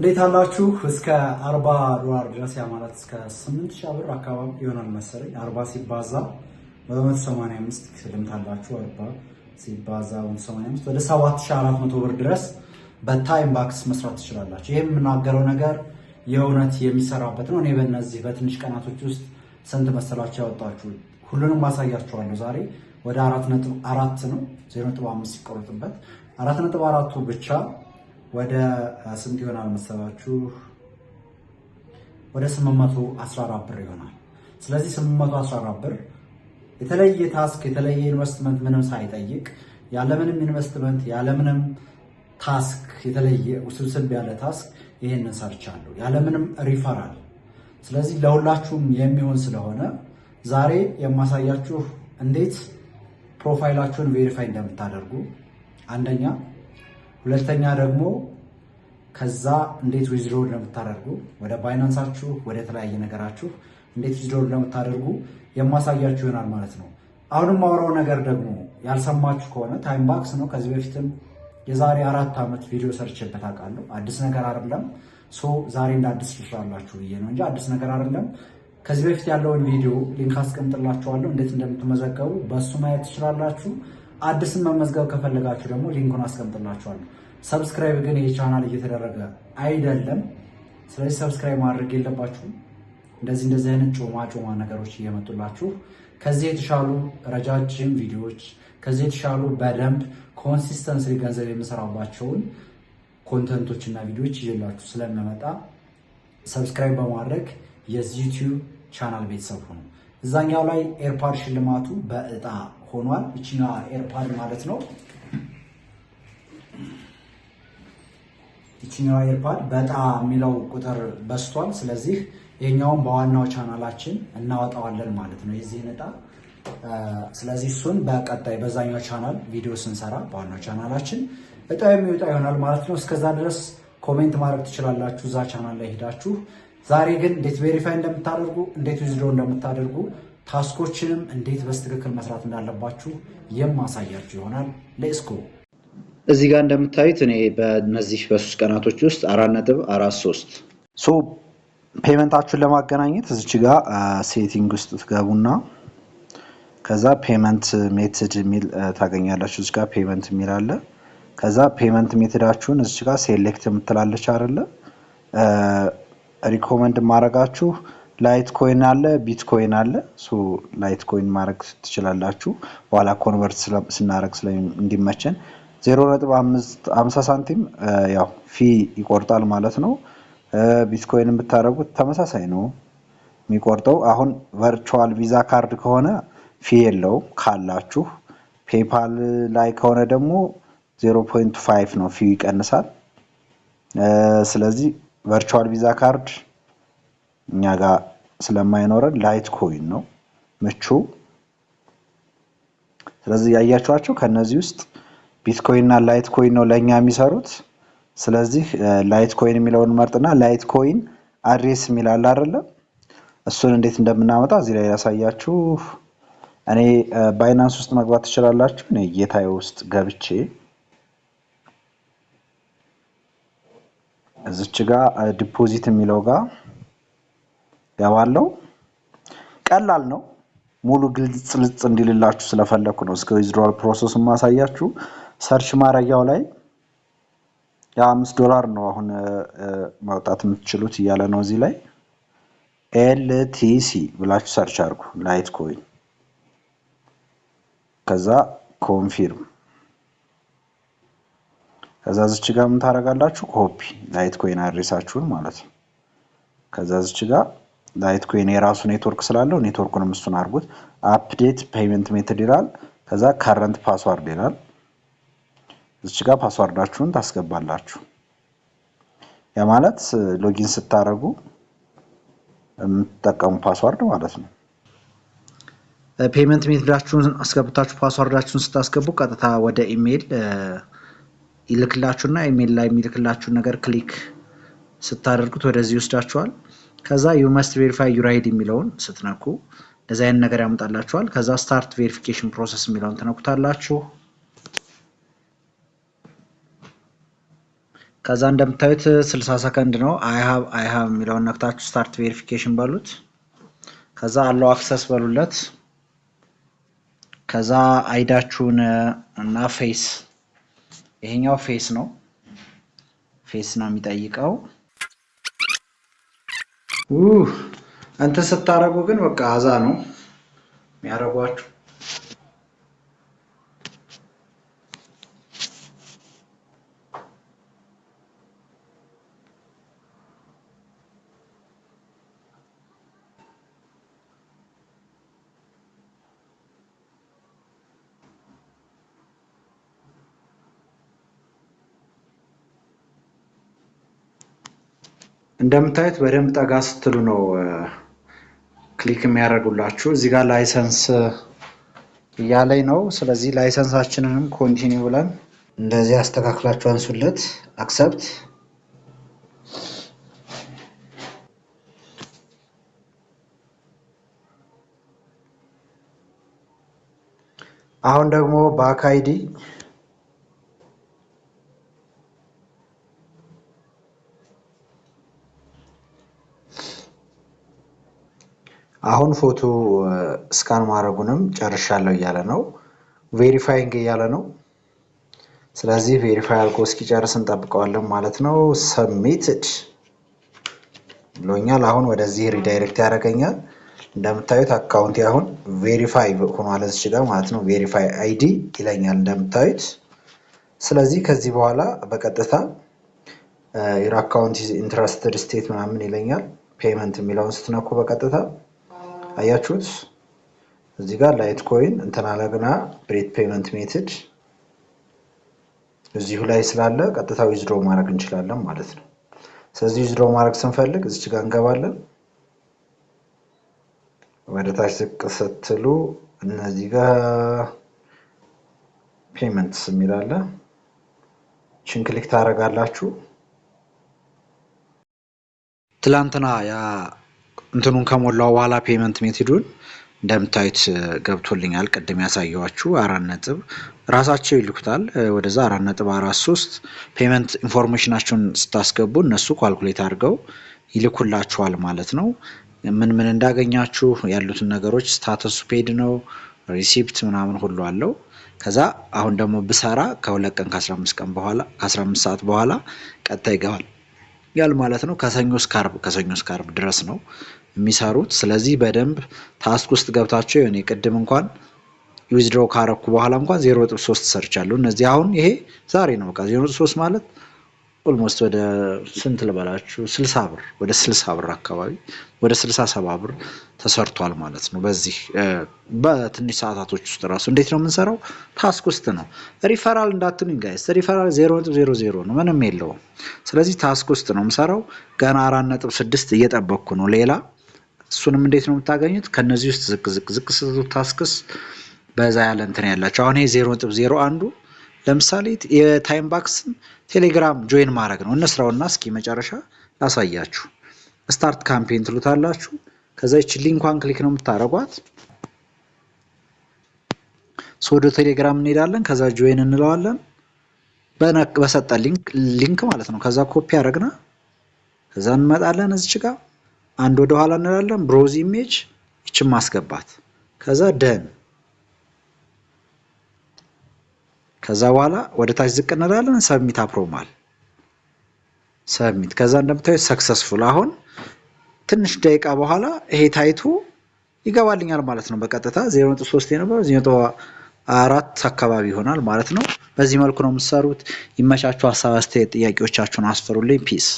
እንዴት አላችሁ? እስከ $40 ድረስ ያ ማለት እስከ 8000 ብር አካባቢ ይሆናል መሰለኝ። 40 ሲባዛ በ185 ትልምታላችሁ። 40 ሲባዛ በ185 ወደ 7400 ብር ድረስ በታይም ባክስ መስራት ትችላላችሁ። ይሄ የምናገረው ነገር የእውነት የሚሰራበት ነው። እኔ በእነዚህ በትንሽ ቀናቶች ውስጥ ስንት መሰላችሁ ያወጣችሁ? ሁሉንም ማሳያችኋለሁ። ዛሬ ወደ 4.4 ነው 0.5 ሲቆረጥበት 4.4ቱ ብቻ ወደ ስንት ይሆናል መሰላችሁ? ወደ 814 ብር ይሆናል። ስለዚህ 814 ብር የተለየ ታስክ የተለየ ኢንቨስትመንት ምንም ሳይጠይቅ ያለምንም ኢንቨስትመንት ያለምንም ታስክ የተለየ ውስብስብ ያለ ታስክ ይሄንን ሰርቻለሁ ያለምንም ሪፈራል። ስለዚህ ለሁላችሁም የሚሆን ስለሆነ ዛሬ የማሳያችሁ እንዴት ፕሮፋይላችሁን ቬሪፋይ እንደምታደርጉ አንደኛ፣ ሁለተኛ ደግሞ ከዛ እንዴት ዊዝድሮ እንደምታደርጉ ወደ ባይናንሳችሁ ወደ ተለያየ ነገራችሁ እንዴት ዊዝድሮ እንደምታደርጉ የማሳያችሁ ይሆናል ማለት ነው። አሁንም ማውራው ነገር ደግሞ ያልሰማችሁ ከሆነ ታይም ባክስ ነው። ከዚህ በፊትም የዛሬ 4 ዓመት ቪዲዮ ሰርችበት አውቃለሁ። አዲስ ነገር አይደለም። ዛሬ እንደ አዲስ ልስራላችሁ ብዬ ነው እንጂ አዲስ ነገር አይደለም። ከዚህ በፊት ያለውን ቪዲዮ ሊንክ አስቀምጥላችኋለሁ። እንዴት እንደምትመዘገቡ በሱ ማየት ትችላላችሁ። አዲስን መመዝገብ ከፈለጋችሁ ደግሞ ሊንኩን አስቀምጥላችኋለሁ። ሰብስክራይብ ግን ይህ ቻናል እየተደረገ አይደለም። ስለዚህ ሰብስክራይብ ማድረግ የለባችሁም። እንደዚህ አይነት ጮማ ነገሮች እየመጡላችሁ ከዚህ የተሻሉ ረጃጅም ቪዲዮዎች ከዚህ የተሻሉ በደንብ ኮንሲስተንስ ገንዘብ የምሰራባቸውን ኮንተንቶች እና ቪዲዮዎች ይዤላችሁ ስለምመጣ ሰብስክራይብ በማድረግ የዚህ ዩቲዩብ ቻናል ቤተሰብ ሆኑ። እዛኛው ላይ ኤርፓድ ሽልማቱ በእጣ ሆኗል። እቺና ኤርፓድ ማለት ነው። እቺኛው ኤርፓድ በእጣ የሚለው ቁጥር በስቷል። ስለዚህ ይሄኛውን በዋናው ቻናላችን እናወጣዋለን ማለት ነው የዚህን እጣ። ስለዚህ እሱን በቀጣይ በዛኛው ቻናል ቪዲዮ ስንሰራ በዋናው ቻናላችን እጣ የሚወጣ ይሆናል ማለት ነው። እስከዛ ድረስ ኮሜንት ማድረግ ትችላላችሁ እዛ ቻናል ላይ ሄዳችሁ። ዛሬ ግን እንዴት ቬሪፋይ እንደምታደርጉ እንዴት ዊዝድሮ እንደምታደርጉ ታስኮችንም እንዴት በስትክክል መስራት እንዳለባችሁ የማሳያችሁ ይሆናል። ሌትስ ጎ። እዚህ ጋር እንደምታዩት እኔ በእነዚህ በ3 ቀናቶች ውስጥ 4.43 ፔመንታችሁን ለማገናኘት እዚች ጋር ሴቲንግ ውስጥ ትገቡና ከዛ ፔመንት ሜትድ የሚል ታገኛላችሁ። እዚህ ጋር ፔመንት የሚል አለ። ከዛ ፔመንት ሜትዳችሁን እዚች ጋር ሴሌክት የምትላለች አይደለ? ሪኮመንድ ማድረጋችሁ ላይት ኮይን አለ፣ ቢትኮይን አለ። ላይት ኮይን ማድረግ ትችላላችሁ። በኋላ ኮንቨርት ስናደርግ እንዲመቸን 0.50 ሳንቲም ያው ፊ ይቆርጣል ማለት ነው። ቢትኮይን የምታደርጉት ተመሳሳይ ነው የሚቆርጠው። አሁን ቨርቹዋል ቪዛ ካርድ ከሆነ ፊ የለውም ካላችሁ። ፔፓል ላይ ከሆነ ደግሞ 0.5 ነው ፊ ይቀንሳል። ስለዚህ ቨርቹዋል ቪዛ ካርድ እኛ ጋር ስለማይኖረን ላይት ኮይን ነው ምቹ። ስለዚህ ያያችኋቸው ከነዚህ ውስጥ ቢትኮይን እና ላይት ኮይን ነው ለኛ የሚሰሩት። ስለዚህ ላይት ኮይን የሚለውን መርጥና ላይት ኮይን አድሬስ የሚላል አይደለ? እሱን እንዴት እንደምናመጣ እዚህ ላይ ያሳያችሁ። እኔ ባይናንስ ውስጥ መግባት ትችላላችሁ። እኔ ጌታዬ ውስጥ ገብቼ እዚች ጋር ዲፖዚት የሚለው ጋር ገባለው። ቀላል ነው። ሙሉ ግልጽ እንዲልላችሁ ስለፈለኩ ነው እስከ ዊዝድሮዋል ፕሮሰስ ማሳያችሁ። ሰርች ማድረጊያው ላይ $5 ነው አሁን ማውጣት የምትችሉት እያለ ነው። እዚህ ላይ LTC ብላችሁ ሰርች አድርጉ ላይት ኮይን። ከዛ ኮንፊርም። ከዛ እዚች ጋር ምን ታደርጋላችሁ? ኮፒ ላይት ኮይን አድሬሳችሁን ማለት ነው። ከዛ እዚች ጋር ላይት ኮይን የራሱ ኔትወርክ ስላለው ኔትወርኩንም እሱን አድርጉት። አፕዴት ፔመንት ሜተድ ይላል። ከዛ ካረንት ፓስዋርድ ይላል። እዚች ጋር ፓስዋርዳችሁን ታስገባላችሁ። ያ ማለት ሎጊን ስታደርጉ የምትጠቀሙ ፓስዋርድ ማለት ነው። ፔመንት ሜተዳችሁን አስገብታችሁ ፓስዋርዳችሁን ስታስገቡ ቀጥታ ወደ ኢሜል ይልክላችሁና ኢሜል ላይ የሚልክላችሁን ነገር ክሊክ ስታደርጉት ወደዚህ ይወስዳችኋል። ከዛ ዩ መስት ቬሪፋይ ዩር አይዲ የሚለውን ስትነኩ እንደዚህ አይነት ነገር ያመጣላችኋል። ከዛ ስታርት ቬሪፊኬሽን ፕሮሰስ የሚለውን ትነኩታላችሁ። ከዛ እንደምታዩት 60 ሰከንድ ነው። አይ ሃቭ የሚለውን ነክታችሁ ስታርት ቬሪፊኬሽን በሉት። ከዛ አለው አክሰስ በሉለት። ከዛ አይዳችሁን እና ፌስ፣ ይሄኛው ፌስ ነው የሚጠይቀው። እንትን ስታረጉ ግን በቃ አዛ ነው የሚያረጓችሁ። እንደምታዩት በደንብ ጠጋ ስትሉ ነው ክሊክ የሚያደርጉላችሁ። እዚህ ጋር ላይሰንስ እያለኝ ነው። ስለዚህ ላይሰንሳችንንም ኮንቲኒው ብለን እንደዚህ አስተካክላችሁ አንሱለት። አክሰፕት። አሁን ደግሞ ባክ አይዲ አሁን ፎቶ ስካን ማድረጉንም ጨርሻለሁ እያለ ነው። ቬሪፋይንግ እያለ ነው። ስለዚህ ቬሪፋይ አልቆ እስኪጨርስ እንጠብቀዋለን ማለት ነው። ሰብሚትድ ብሎኛል። አሁን ወደዚህ ሪዳይሬክት ያደርገኛል። እንደምታዩት አካውንት አሁን ቬሪፋይ ሆኗል እዚህ ጋር ማለት ነው። ቬሪፋይ አይዲ ይለኛል እንደምታዩት። ስለዚህ ከዚህ በኋላ በቀጥታ your account is interested state ምናምን ይለኛል። ፔመንት የሚለውን ስትነኩ በቀጥታ አያችሁት እዚህ ጋር ላይት ኮይን እንትን አለግና ብሬት ፔመንት ሜትድ እዚሁ ላይ ስላለ ቀጥታ ዊዝድሮ ማድረግ እንችላለን ማለት ነው። ስለዚህ ዊዝድሮ ማድረግ ስንፈልግ እዚህ ጋር እንገባለን። ወደ ታች ዝቅ ስትሉ እነዚህ ጋር ፔመንትስ የሚላለ ችን ክሊክ ታደርጋላችሁ። ትላንትና ያ እንትኑን ከሞላው በኋላ ፔመንት ሜትዱን እንደምታዩት ገብቶልኛል። ቅድም ያሳየዋችሁ 4 ነጥብ ራሳቸው ይልኩታል ወደዛ 4.43 ፔመንት ኢንፎርሜሽናችሁን ስታስገቡ እነሱ ካልኩሌት አድርገው ይልኩላችኋል ማለት ነው። ምን እንዳገኛችሁ ያሉትን ነገሮች ስታተሱ ፔድ ነው ሪሲፕት ምናምን ሁሉ አለው። ከዛ አሁን ደግሞ ብሰራ ከ2 ቀን ከ15 ሰዓት በኋላ ቀጥታ ይገባል ያል ማለት ነው። ከሰኞ እስከ ዓርብ ድረስ ነው የሚሰሩት። ስለዚህ በደንብ ታስክ ውስጥ ገብታችሁ የሆነ ቅድም እንኳን ዊዝድሮ ካረኩ በኋላ እንኳን 0.3 ሰርቻለሁ። እነዚህ አሁን ይሄ ዛሬ ነው በቃ 0.3 ማለት ኦልሞስት ወደ ስንት ልበላችሁ 60 ብር ወደ 60 ብር አካባቢ ወደ 67 ብር ተሰርቷል ማለት ነው። በዚህ በትንሽ ሰዓታቶች ውስጥ ራሱ እንዴት ነው የምንሰራው? ታስክ ውስጥ ነው። ሪፈራል እንዳትሉኝ ጋይስ፣ ሪፈራል 0.00 ነው፣ ምንም የለውም። ስለዚህ ታስክ ውስጥ ነው የምሰራው። ገና 4.6 እየጠበቅኩ ነው ሌላ። እሱንም እንዴት ነው የምታገኙት? ከነዚህ ውስጥ ዝቅ ስትሉ ታስክስ በዛ ያለ እንትን ያላችሁ። አሁን ይሄ 0.01 ለምሳሌ የታይም ባክስን ቴሌግራም ጆይን ማድረግ ነው። እንስራውና እስኪ መጨረሻ ላሳያችሁ። ስታርት ካምፔን ትሉታላችሁ። ከዛ ይቺ ሊንኳን ክሊክ ነው የምታረጓት። ወደ ቴሌግራም እንሄዳለን። ከዛ ጆይን እንለዋለን በሰጠ ሊንክ ማለት ነው። ከዛ ኮፒ አረግና ከዛ እንመጣለን እዚች ጋር አንድ ወደ ኋላ እንላለን። ብሮዝ ኢሜጅ ይችን ማስገባት ከዛ ደን ከዛ በኋላ ወደ ታች ዝቅ እንላለን። ሰብሚት አፕሮቫል ሰብሚት። ከዛ እንደምታዩት ሰክሰስፉል። አሁን ትንሽ ደቂቃ በኋላ ይሄ ታይቶ ይገባልኛል ማለት ነው። በቀጥታ 0.3 የነበረው 0.4 አካባቢ ይሆናል ማለት ነው። በዚህ መልኩ ነው የምትሰሩት። ይመቻችሁ። ሀሳብ አስተያየት፣ ጥያቄዎቻችሁን አስፈሩልኝ። ፒስ